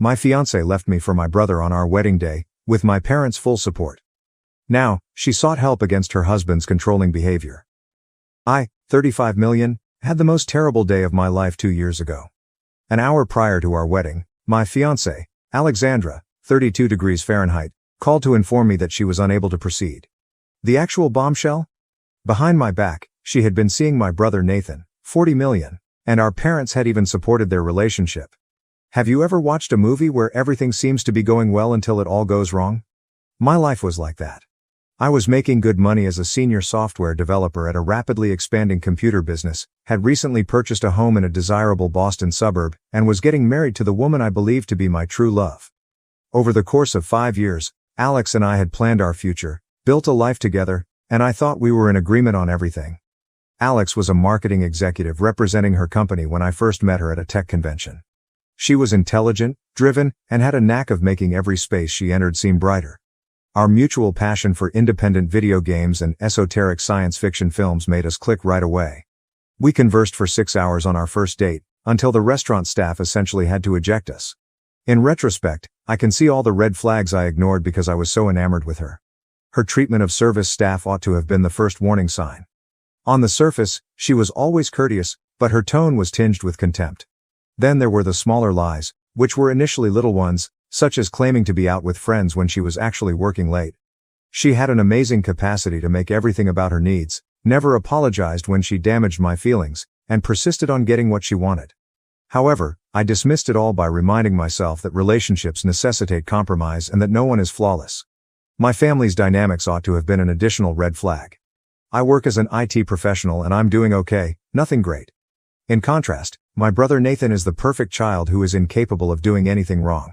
My fiancée left me for my brother on our wedding day, with my parents' full support. Now, she sought help against her husband's controlling behavior. I, 35 million, had the most terrible day of my life 2 years ago. An hour prior to our wedding, my fiancée, Alexandra, 32 degrees Fahrenheit, called to inform me that she was unable to proceed. The actual bombshell? Behind my back, she had been seeing my brother Nathan, 40 million, and our parents had even supported their relationship. Have you ever watched a movie where everything seems to be going well until it all goes wrong? My life was like that. I was making good money as a senior software developer at a rapidly expanding computer business, had recently purchased a home in a desirable Boston suburb, and was getting married to the woman I believed to be my true love. Over the course of 5 years, Alex and I had planned our future, built a life together, and I thought we were in agreement on everything. Alex was a marketing executive representing her company when I first met her at a tech convention. She was intelligent, driven, and had a knack of making every space she entered seem brighter. Our mutual passion for independent video games and esoteric science fiction films made us click right away. We conversed for 6 hours on our first date, until the restaurant staff essentially had to eject us. In retrospect, I can see all the red flags I ignored because I was so enamored with her. Her treatment of service staff ought to have been the first warning sign. On the surface, she was always courteous, but her tone was tinged with contempt. Then there were the smaller lies, which were initially little ones, such as claiming to be out with friends when she was actually working late. She had an amazing capacity to make everything about her needs, never apologized when she damaged my feelings, and persisted on getting what she wanted. However, I dismissed it all by reminding myself that relationships necessitate compromise and that no one is flawless. My family's dynamics ought to have been an additional red flag. I work as an IT professional and I'm doing okay, nothing great. In contrast, my brother Nathan is the perfect child who is incapable of doing anything wrong.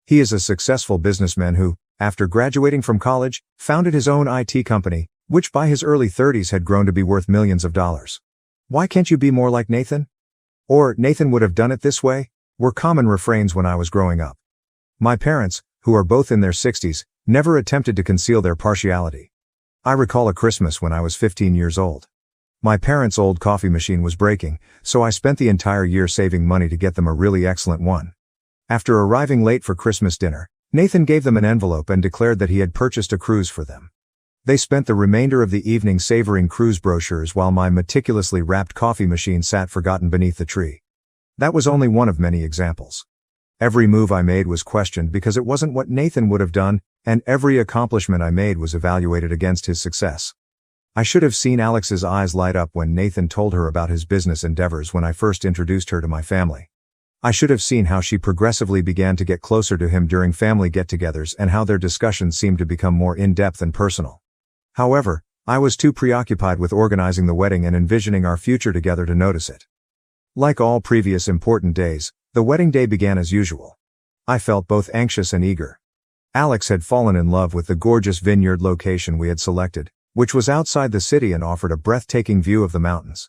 He is a successful businessman who, after graduating from college, founded his own IT company, which by his early 30s had grown to be worth millions of dollars. Why can't you be more like Nathan? Or, Nathan would have done it this way, were common refrains when I was growing up. My parents, who are both in their 60s, never attempted to conceal their partiality. I recall a Christmas when I was 15 years old. My parents' old coffee machine was breaking, so I spent the entire year saving money to get them a really excellent one. After arriving late for Christmas dinner, Nathan gave them an envelope and declared that he had purchased a cruise for them. They spent the remainder of the evening savoring cruise brochures while my meticulously wrapped coffee machine sat forgotten beneath the tree. That was only one of many examples. Every move I made was questioned because it wasn't what Nathan would have done, and every accomplishment I made was evaluated against his success. I should have seen Alex's eyes light up when Nathan told her about his business endeavors when I first introduced her to my family. I should have seen how she progressively began to get closer to him during family get-togethers and how their discussions seemed to become more in-depth and personal. However, I was too preoccupied with organizing the wedding and envisioning our future together to notice it. Like all previous important days, the wedding day began as usual. I felt both anxious and eager. Alex had fallen in love with the gorgeous vineyard location we had selected, which was outside the city and offered a breathtaking view of the mountains.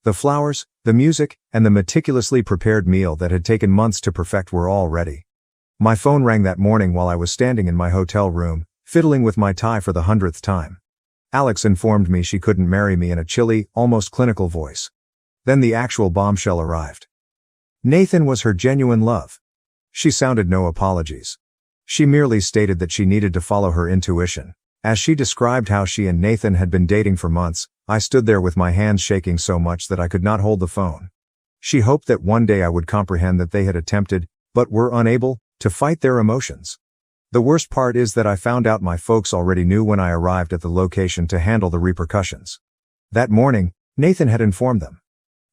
The flowers, the music, and the meticulously prepared meal that had taken months to perfect were all ready. My phone rang that morning while I was standing in my hotel room, fiddling with my tie for the 100th time. Alex informed me she couldn't marry me in a chilly, almost clinical voice. Then the actual bombshell arrived. Nathan was her genuine love. She sounded no apologies. She merely stated that she needed to follow her intuition. As she described how she and Nathan had been dating for months, I stood there with my hands shaking so much that I could not hold the phone. She hoped that one day I would comprehend that they had attempted, but were unable, to fight their emotions. The worst part is that I found out my folks already knew when I arrived at the location to handle the repercussions. That morning, Nathan had informed them.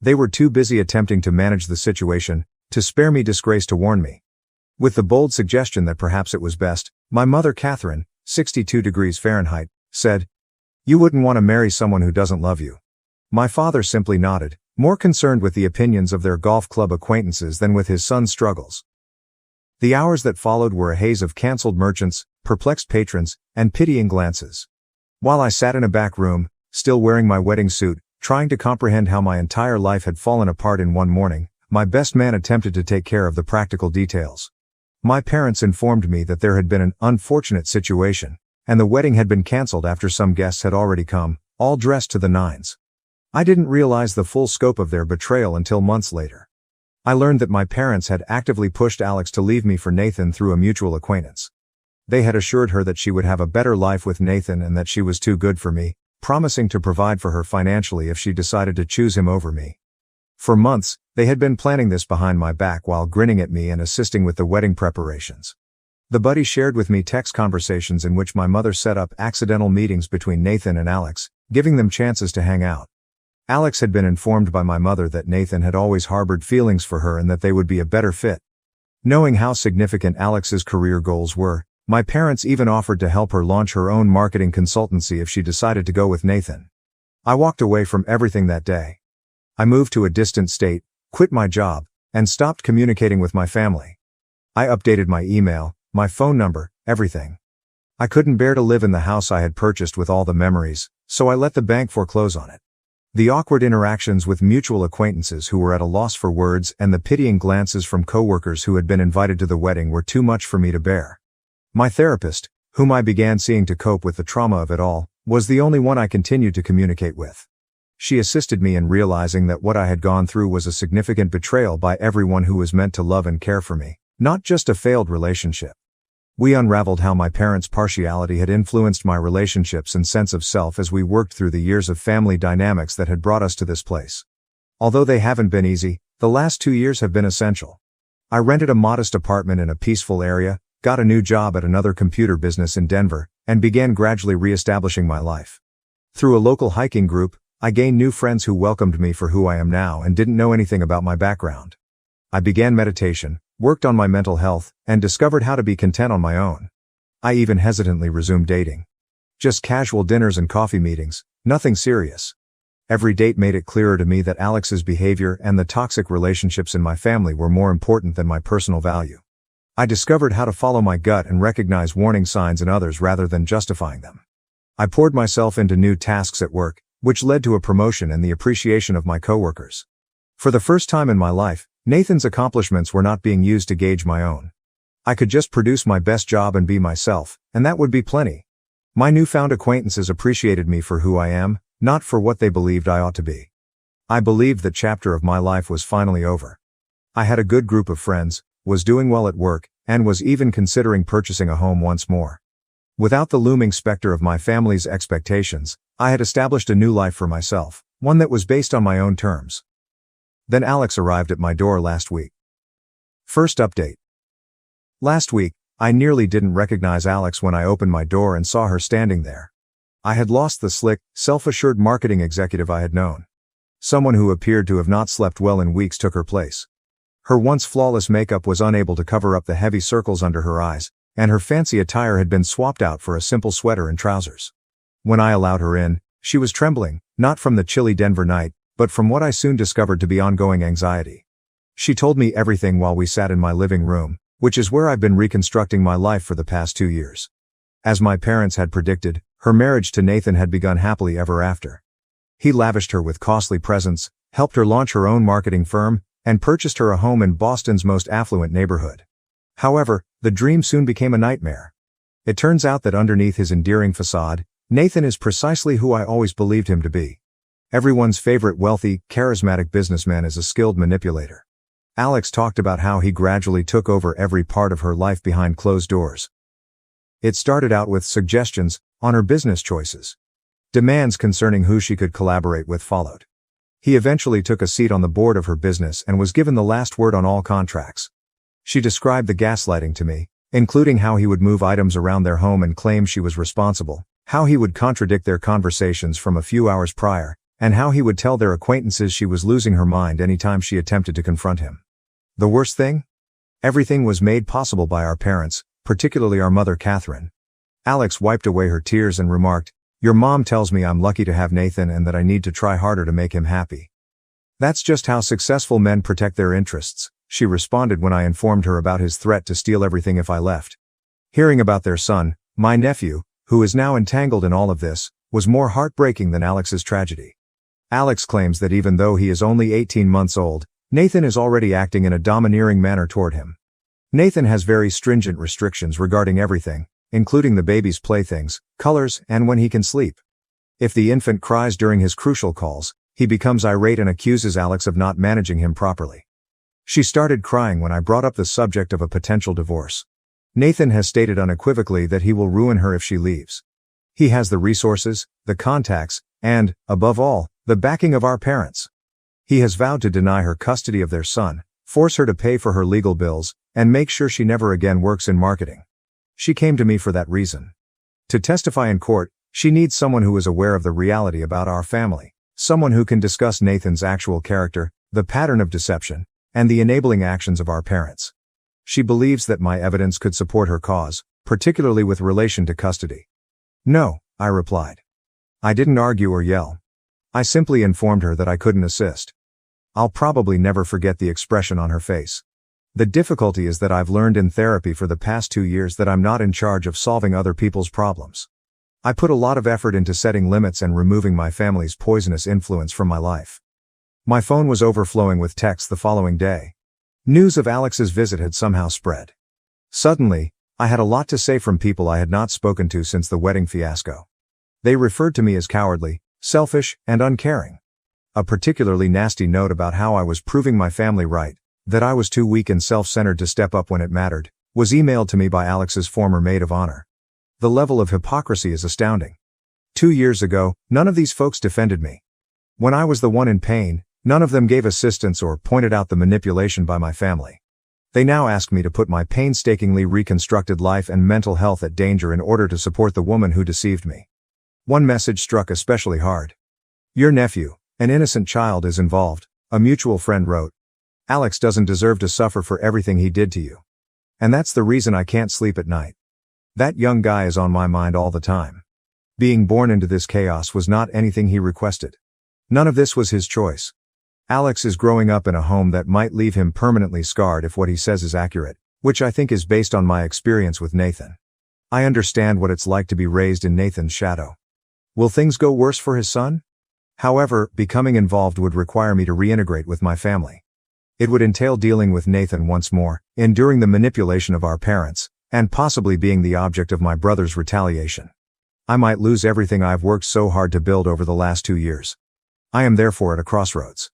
They were too busy attempting to manage the situation, to spare me disgrace to warn me. With the bold suggestion that perhaps it was best, my mother Catherine, 62 degrees Fahrenheit, said, "You wouldn't want to marry someone who doesn't love you." My father simply nodded, more concerned with the opinions of their golf club acquaintances than with his son's struggles. The hours that followed were a haze of cancelled merchants, perplexed patrons, and pitying glances. While I sat in a back room, still wearing my wedding suit, trying to comprehend how my entire life had fallen apart in one morning, my best man attempted to take care of the practical details. My parents informed me that there had been an unfortunate situation, and the wedding had been cancelled after some guests had already come, all dressed to the nines. I didn't realize the full scope of their betrayal until months later. I learned that my parents had actively pushed Alex to leave me for Nathan through a mutual acquaintance. They had assured her that she would have a better life with Nathan and that she was too good for me, promising to provide for her financially if she decided to choose him over me. For months, they had been planning this behind my back while grinning at me and assisting with the wedding preparations. The buddy shared with me text conversations in which my mother set up accidental meetings between Nathan and Alex, giving them chances to hang out. Alex had been informed by my mother that Nathan had always harbored feelings for her and that they would be a better fit. Knowing how significant Alex's career goals were, my parents even offered to help her launch her own marketing consultancy if she decided to go with Nathan. I walked away from everything that day. I moved to a distant state, quit my job, and stopped communicating with my family. I updated my email, my phone number, everything. I couldn't bear to live in the house I had purchased with all the memories, so I let the bank foreclose on it. The awkward interactions with mutual acquaintances who were at a loss for words and the pitying glances from coworkers who had been invited to the wedding were too much for me to bear. My therapist, whom I began seeing to cope with the trauma of it all, was the only one I continued to communicate with. She assisted me in realizing that what I had gone through was a significant betrayal by everyone who was meant to love and care for me, not just a failed relationship. We unraveled how my parents' partiality had influenced my relationships and sense of self as we worked through the years of family dynamics that had brought us to this place. Although they haven't been easy, the last 2 years have been essential. I rented a modest apartment in a peaceful area, got a new job at another computer business in Denver, and began gradually re-establishing my life. Through a local hiking group, I gained new friends who welcomed me for who I am now and didn't know anything about my background. I began meditation, worked on my mental health, and discovered how to be content on my own. I even hesitantly resumed dating. Just casual dinners and coffee meetings, nothing serious. Every date made it clearer to me that Alex's behavior and the toxic relationships in my family were more important than my personal value. I discovered how to follow my gut and recognize warning signs in others rather than justifying them. I poured myself into new tasks at work, which led to a promotion and the appreciation of my coworkers. For the first time in my life, Nathan's accomplishments were not being used to gauge my own. I could just produce my best job and be myself, and that would be plenty. My newfound acquaintances appreciated me for who I am, not for what they believed I ought to be. I believed that chapter of my life was finally over. I had a good group of friends, was doing well at work, and was even considering purchasing a home once more. Without the looming specter of my family's expectations, I had established a new life for myself, one that was based on my own terms. Then Alex arrived at my door last week. First update. Last week, I nearly didn't recognize Alex when I opened my door and saw her standing there. I had lost the slick, self-assured marketing executive I had known. Someone who appeared to have not slept well in weeks took her place. Her once flawless makeup was unable to cover up the heavy circles under her eyes, and her fancy attire had been swapped out for a simple sweater and trousers. When I allowed her in, she was trembling, not from the chilly Denver night, but from what I soon discovered to be ongoing anxiety. She told me everything while we sat in my living room, which is where I've been reconstructing my life for the past 2 years. As my parents had predicted, her marriage to Nathan had begun happily ever after. He lavished her with costly presents, helped her launch her own marketing firm, and purchased her a home in Boston's most affluent neighborhood. However, the dream soon became a nightmare. It turns out that underneath his endearing facade, Nathan is precisely who I always believed him to be. Everyone's favorite wealthy, charismatic businessman is a skilled manipulator. Alex talked about how he gradually took over every part of her life behind closed doors. It started out with suggestions on her business choices. Demands concerning who she could collaborate with followed. He eventually took a seat on the board of her business and was given the last word on all contracts. She described the gaslighting to me, including how he would move items around their home and claim she was responsible, how he would contradict their conversations from a few hours prior, and how he would tell their acquaintances she was losing her mind anytime she attempted to confront him. The worst thing? Everything was made possible by our parents, particularly our mother Catherine. Alex wiped away her tears and remarked, "Your mom tells me I'm lucky to have Nathan and that I need to try harder to make him happy." "That's just how successful men protect their interests," she responded when I informed her about his threat to steal everything if I left. Hearing about their son, my nephew, who is now entangled in all of this, was more heartbreaking than Alex's tragedy. Alex claims that even though he is only 18 months old, Nathan is already acting in a domineering manner toward him. Nathan has very stringent restrictions regarding everything, including the baby's playthings, colors, and when he can sleep. If the infant cries during his crucial calls, he becomes irate and accuses Alex of not managing him properly. She started crying when I brought up the subject of a potential divorce. Nathan has stated unequivocally that he will ruin her if she leaves. He has the resources, the contacts, and, above all, the backing of our parents. He has vowed to deny her custody of their son, force her to pay for her legal bills, and make sure she never again works in marketing. She came to me for that reason. To testify in court, she needs someone who is aware of the reality about our family, someone who can discuss Nathan's actual character, the pattern of deception, and the enabling actions of our parents. She believes that my evidence could support her cause, particularly with relation to custody. No, I replied. I didn't argue or yell. I simply informed her that I couldn't assist. I'll probably never forget the expression on her face. The difficulty is that I've learned in therapy for the past 2 years that I'm not in charge of solving other people's problems. I put a lot of effort into setting limits and removing my family's poisonous influence from my life. My phone was overflowing with texts the following day. News of Alex's visit had somehow spread. Suddenly, I had a lot to say from people I had not spoken to since the wedding fiasco. They referred to me as cowardly, selfish, and uncaring. A particularly nasty note about how I was proving my family right, that I was too weak and self-centered to step up when it mattered, was emailed to me by Alex's former maid of honor. The level of hypocrisy is astounding. 2 years ago, none of these folks defended me. When I was the one in pain, none of them gave assistance or pointed out the manipulation by my family. They now ask me to put my painstakingly reconstructed life and mental health at danger in order to support the woman who deceived me. One message struck especially hard. Your nephew, an innocent child, is involved, a mutual friend wrote. Alex doesn't deserve to suffer for everything he did to you. And that's the reason I can't sleep at night. That young guy is on my mind all the time. Being born into this chaos was not anything he requested. None of this was his choice. Alex is growing up in a home that might leave him permanently scarred if what he says is accurate, which I think is based on my experience with Nathan. I understand what it's like to be raised in Nathan's shadow. Will things go worse for his son? However, becoming involved would require me to reintegrate with my family. It would entail dealing with Nathan once more, enduring the manipulation of our parents, and possibly being the object of my brother's retaliation. I might lose everything I've worked so hard to build over the last 2 years. I am therefore at a crossroads.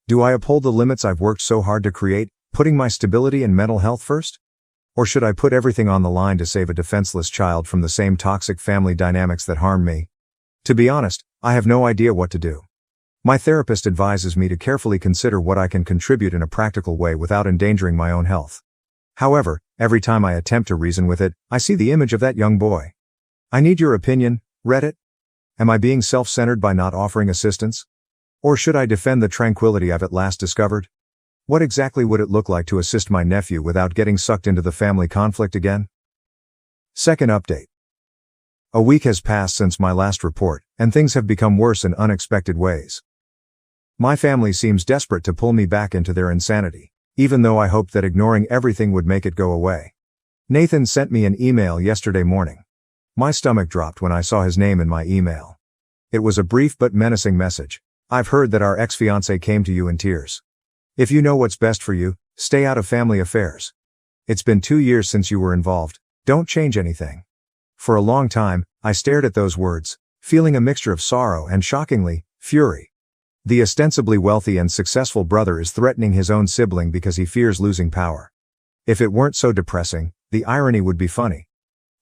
Do I uphold the limits I've worked so hard to create, putting my stability and mental health first? Or should I put everything on the line to save a defenseless child from the same toxic family dynamics that harmed me? To be honest, I have no idea what to do. My therapist advises me to carefully consider what I can contribute in a practical way without endangering my own health. However, every time I attempt to reason with it, I see the image of that young boy. I need your opinion, Reddit. Am I being self-centered by not offering assistance? Or should I defend the tranquility I've at last discovered? What exactly would it look like to assist my nephew without getting sucked into the family conflict again? Second update. A week has passed since my last report, and things have become worse in unexpected ways. My family seems desperate to pull me back into their insanity, even though I hoped that ignoring everything would make it go away. Nathan sent me an email yesterday morning. My stomach dropped when I saw his name in my email. It was a brief but menacing message. I've heard that our ex-fiancée came to you in tears. If you know what's best for you, stay out of family affairs. It's been 2 years since you were involved. Don't change anything. For a long time, I stared at those words, feeling a mixture of sorrow and, shockingly, fury. The ostensibly wealthy and successful brother is threatening his own sibling because he fears losing power. If it weren't so depressing, the irony would be funny.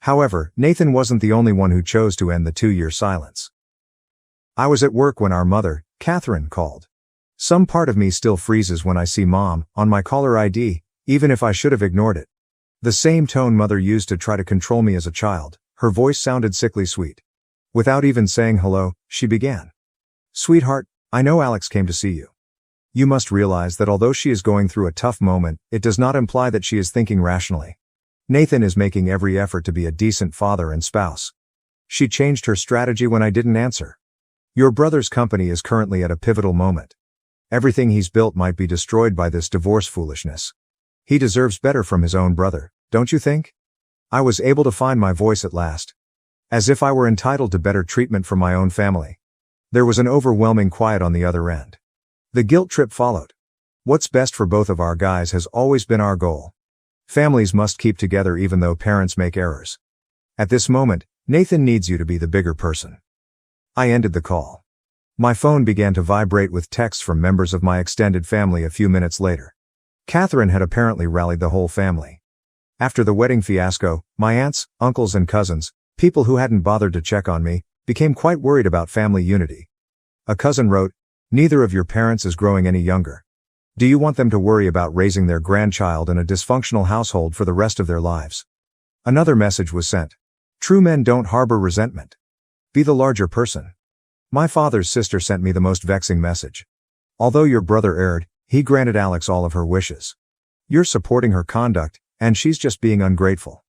However, Nathan wasn't the only one who chose to end the 2-year silence. I was at work when our mother, Catherine, called. Some part of me still freezes when I see Mom on my caller ID, even if I should have ignored it. The same tone Mother used to try to control me as a child, her voice sounded sickly sweet. Without even saying hello, she began. Sweetheart, I know Alex came to see you. You must realize that although she is going through a tough moment, it does not imply that she is thinking rationally. Nathan is making every effort to be a decent father and spouse. She changed her strategy when I didn't answer. Your brother's company is currently at a pivotal moment. Everything he's built might be destroyed by this divorce foolishness. He deserves better from his own brother, don't you think? I was able to find my voice at last. As if I were entitled to better treatment from my own family. There was an overwhelming quiet on the other end. The guilt trip followed. What's best for both of our guys has always been our goal. Families must keep together even though parents make errors. At this moment, Nathan needs you to be the bigger person. I ended the call. My phone began to vibrate with texts from members of my extended family a few minutes later. Catherine had apparently rallied the whole family. After the wedding fiasco, my aunts, uncles and cousins, people who hadn't bothered to check on me, became quite worried about family unity. A cousin wrote, "Neither of your parents is growing any younger. Do you want them to worry about raising their grandchild in a dysfunctional household for the rest of their lives?" Another message was sent. "True men don't harbor resentment. Be the larger person." My father's sister sent me the most vexing message. "Although your brother erred, he granted Alex all of her wishes. You're supporting her conduct, and she's just being ungrateful.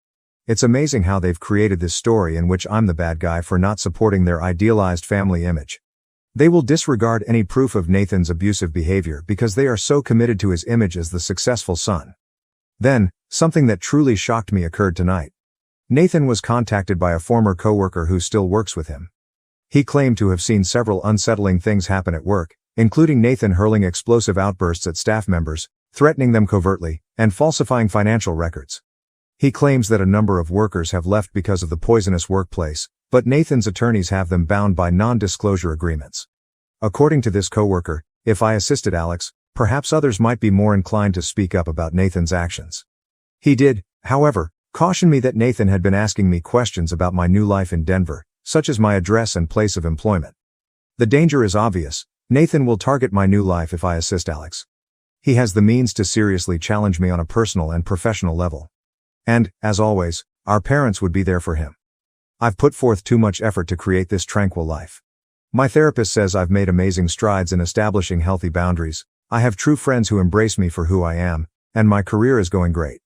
It's amazing how they've created this story in which I'm the bad guy for not supporting their idealized family image. They will disregard any proof of Nathan's abusive behavior because they are so committed to his image as the successful son." Then, something that truly shocked me occurred tonight. Nathan was contacted by a former coworker who still works with him. He claimed to have seen several unsettling things happen at work, including Nathan hurling explosive outbursts at staff members, threatening them covertly, and falsifying financial records. He claims that a number of workers have left because of the poisonous workplace, but Nathan's attorneys have them bound by non-disclosure agreements. According to this coworker, if I assisted Alex, perhaps others might be more inclined to speak up about Nathan's actions. He did, however, caution me that Nathan had been asking me questions about my new life in Denver, such as my address and place of employment. The danger is obvious. Nathan will target my new life if I assist Alex. He has the means to seriously challenge me on a personal and professional level. And, as always, our parents would be there for him. I've put forth too much effort to create this tranquil life. My therapist says I've made amazing strides in establishing healthy boundaries. I have true friends who embrace me for who I am, and my career is going great.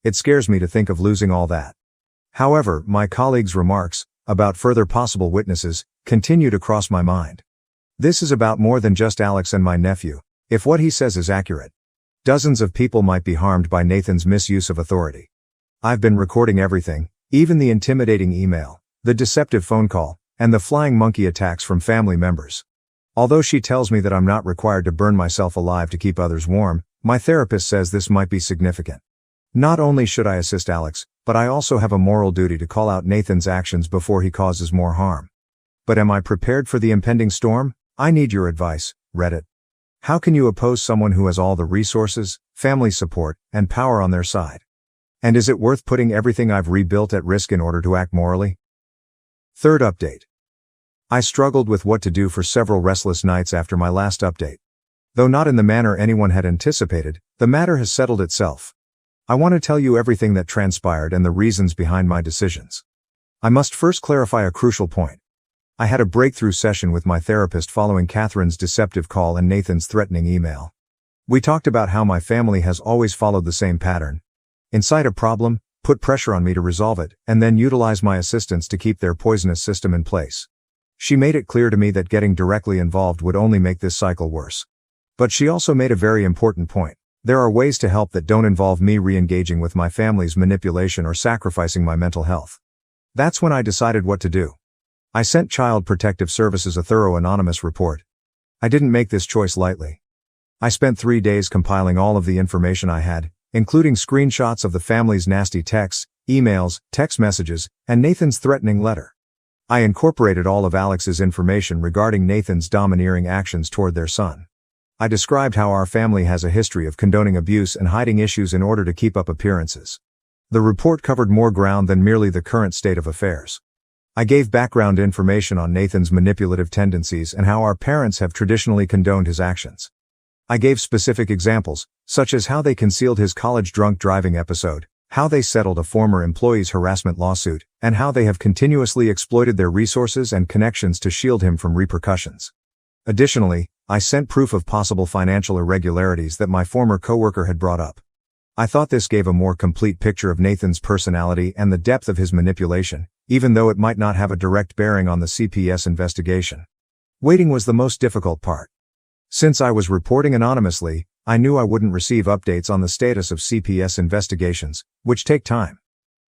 It scares me to think of losing all that. However, my colleague's remarks, about further possible witnesses, continue to cross my mind. This is about more than just Alex and my nephew, if what he says is accurate. Dozens of people might be harmed by Nathan's misuse of authority. I've been recording everything, even the intimidating email, the deceptive phone call, and the flying monkey attacks from family members. Although she tells me that I'm not required to burn myself alive to keep others warm, my therapist says this might be significant. Not only should I assist Alex, but I also have a moral duty to call out Nathan's actions before he causes more harm. But am I prepared for the impending storm? I need your advice, Reddit. How can you oppose someone who has all the resources, family support, and power on their side? And is it worth putting everything I've rebuilt at risk in order to act morally? Third update. I struggled with what to do for several restless nights after my last update. Though not in the manner anyone had anticipated, the matter has settled itself. I want to tell you everything that transpired and the reasons behind my decisions. I must first clarify a crucial point. I had a breakthrough session with my therapist following Catherine's deceptive call and Nathan's threatening email. We talked about how my family has always followed the same pattern. Incite a problem, put pressure on me to resolve it, and then utilize my assistance to keep their poisonous system in place. She made it clear to me that getting directly involved would only make this cycle worse. But she also made a very important point. There are ways to help that don't involve me re-engaging with my family's manipulation or sacrificing my mental health. That's when I decided what to do. I sent Child Protective Services a thorough anonymous report. I didn't make this choice lightly. I spent 3 days compiling all of the information I had, including screenshots of the family's nasty texts, emails, text messages, and Nathan's threatening letter. I incorporated all of Alex's information regarding Nathan's domineering actions toward their son. I described how our family has a history of condoning abuse and hiding issues in order to keep up appearances. The report covered more ground than merely the current state of affairs. I gave background information on Nathan's manipulative tendencies and how our parents have traditionally condoned his actions. I gave specific examples, such as how they concealed his college drunk driving episode, how they settled a former employee's harassment lawsuit, and how they have continuously exploited their resources and connections to shield him from repercussions. Additionally, I sent proof of possible financial irregularities that my former coworker had brought up. I thought this gave a more complete picture of Nathan's personality and the depth of his manipulation, even though it might not have a direct bearing on the CPS investigation. Waiting was the most difficult part. Since I was reporting anonymously, I knew I wouldn't receive updates on the status of CPS investigations, which take time.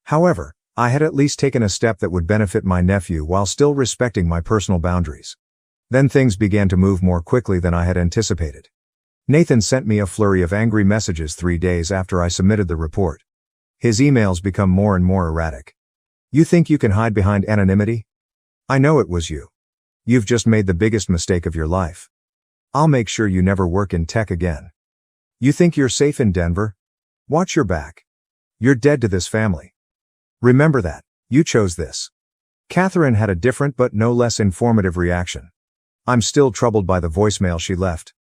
However, I had at least taken a step that would benefit my nephew while still respecting my personal boundaries. Then things began to move more quickly than I had anticipated. Nathan sent me a flurry of angry messages 3 days after I submitted the report. His emails become more and more erratic. You think you can hide behind anonymity? I know it was you. You've just made the biggest mistake of your life. I'll make sure you never work in tech again. You think you're safe in Denver? Watch your back. You're dead to this family. Remember that. You chose this. Catherine had a different but no less informative reaction. I'm still troubled by the voicemail she left.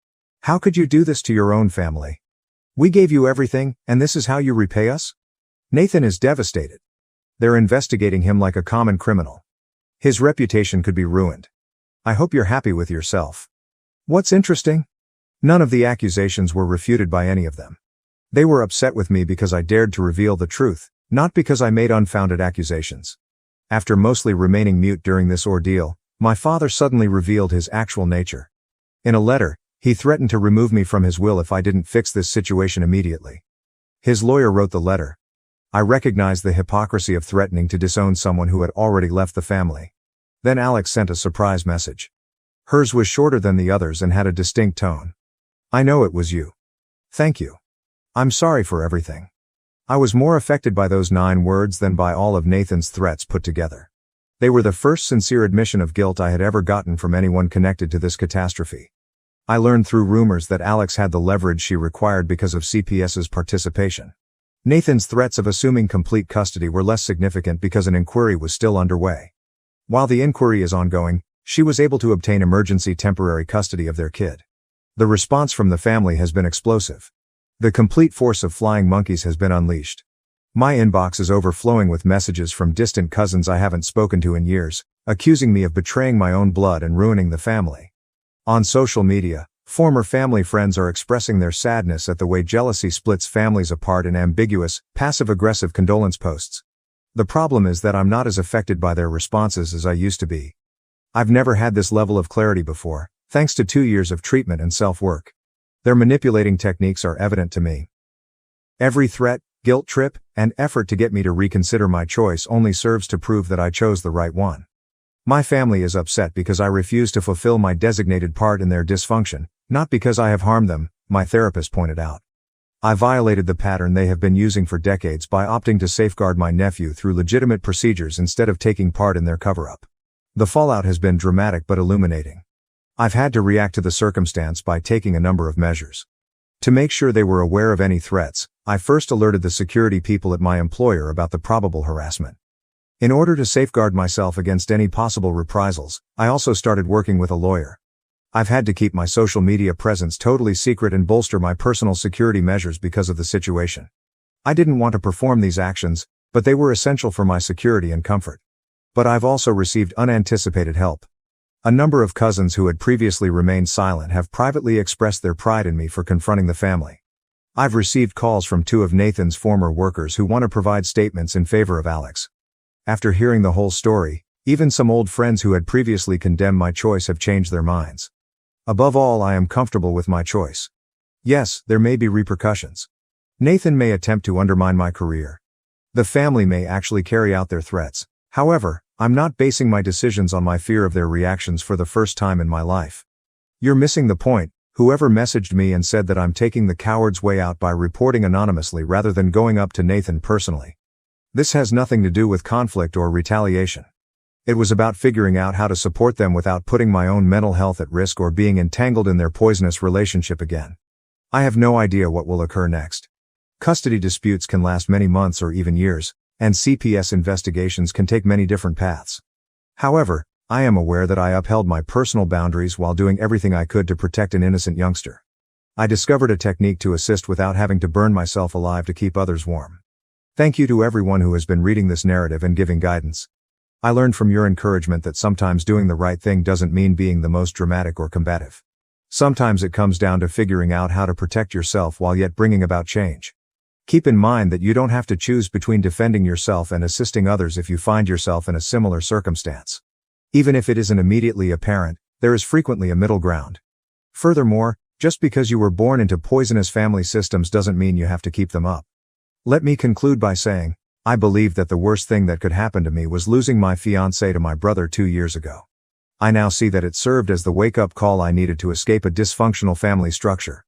How could you do this to your own family? We gave you everything, and this is how you repay us? Nathan is devastated. They're investigating him like a common criminal. His reputation could be ruined. I hope you're happy with yourself. What's interesting? None of the accusations were refuted by any of them. They were upset with me because I dared to reveal the truth, not because I made unfounded accusations. After mostly remaining mute during this ordeal, my father suddenly revealed his actual nature. In a letter, he threatened to remove me from his will if I didn't fix this situation immediately. His lawyer wrote the letter. I recognized the hypocrisy of threatening to disown someone who had already left the family. Then Alex sent a surprise message. Hers was shorter than the others and had a distinct tone. I know it was you. Thank you. I'm sorry for everything. I was more affected by those 9 words than by all of Nathan's threats put together. They were the first sincere admission of guilt I had ever gotten from anyone connected to this catastrophe. I learned through rumors that Alex had the leverage she required because of CPS's participation. Nathan's threats of assuming complete custody were less significant because an inquiry was still underway. While the inquiry is ongoing, she was able to obtain emergency temporary custody of their kid. The response from the family has been explosive. The complete force of flying monkeys has been unleashed. My inbox is overflowing with messages from distant cousins I haven't spoken to in years, accusing me of betraying my own blood and ruining the family. On social media, former family friends are expressing their sadness at the way jealousy splits families apart in ambiguous, passive-aggressive condolence posts. The problem is that I'm not as affected by their responses as I used to be. I've never had this level of clarity before, thanks to 2 years of treatment and self-work. Their manipulating techniques are evident to me. Every threat, guilt trip, and effort to get me to reconsider my choice only serves to prove that I chose the right one. My family is upset because I refuse to fulfill my designated part in their dysfunction, not because I have harmed them, my therapist pointed out. I violated the pattern they have been using for decades by opting to safeguard my nephew through legitimate procedures instead of taking part in their cover-up. The fallout has been dramatic but illuminating. I've had to react to the circumstance by taking a number of measures. To make sure they were aware of any threats, I first alerted the security people at my employer about the probable harassment. In order to safeguard myself against any possible reprisals, I also started working with a lawyer. I've had to keep my social media presence totally secret and bolster my personal security measures because of the situation. I didn't want to perform these actions, but they were essential for my security and comfort. But I've also received unanticipated help. A number of cousins who had previously remained silent have privately expressed their pride in me for confronting the family. I've received calls from 2 of Nathan's former workers who want to provide statements in favor of Alex. After hearing the whole story, even some old friends who had previously condemned my choice have changed their minds. Above all, I am comfortable with my choice. Yes, there may be repercussions. Nathan may attempt to undermine my career. The family may actually carry out their threats. However, I'm not basing my decisions on my fear of their reactions for the first time in my life. You're missing the point. Whoever messaged me and said that I'm taking the coward's way out by reporting anonymously rather than going up to Nathan personally. This has nothing to do with conflict or retaliation. It was about figuring out how to support them without putting my own mental health at risk or being entangled in their poisonous relationship again. I have no idea what will occur next. Custody disputes can last many months or even years, and CPS investigations can take many different paths. However, I am aware that I upheld my personal boundaries while doing everything I could to protect an innocent youngster. I discovered a technique to assist without having to burn myself alive to keep others warm. Thank you to everyone who has been reading this narrative and giving guidance. I learned from your encouragement that sometimes doing the right thing doesn't mean being the most dramatic or combative. Sometimes it comes down to figuring out how to protect yourself while yet bringing about change. Keep in mind that you don't have to choose between defending yourself and assisting others if you find yourself in a similar circumstance. Even if it isn't immediately apparent, there is frequently a middle ground. Furthermore, just because you were born into poisonous family systems doesn't mean you have to keep them up. Let me conclude by saying, I believe that the worst thing that could happen to me was losing my fiancée to my brother 2 years ago. I now see that it served as the wake-up call I needed to escape a dysfunctional family structure.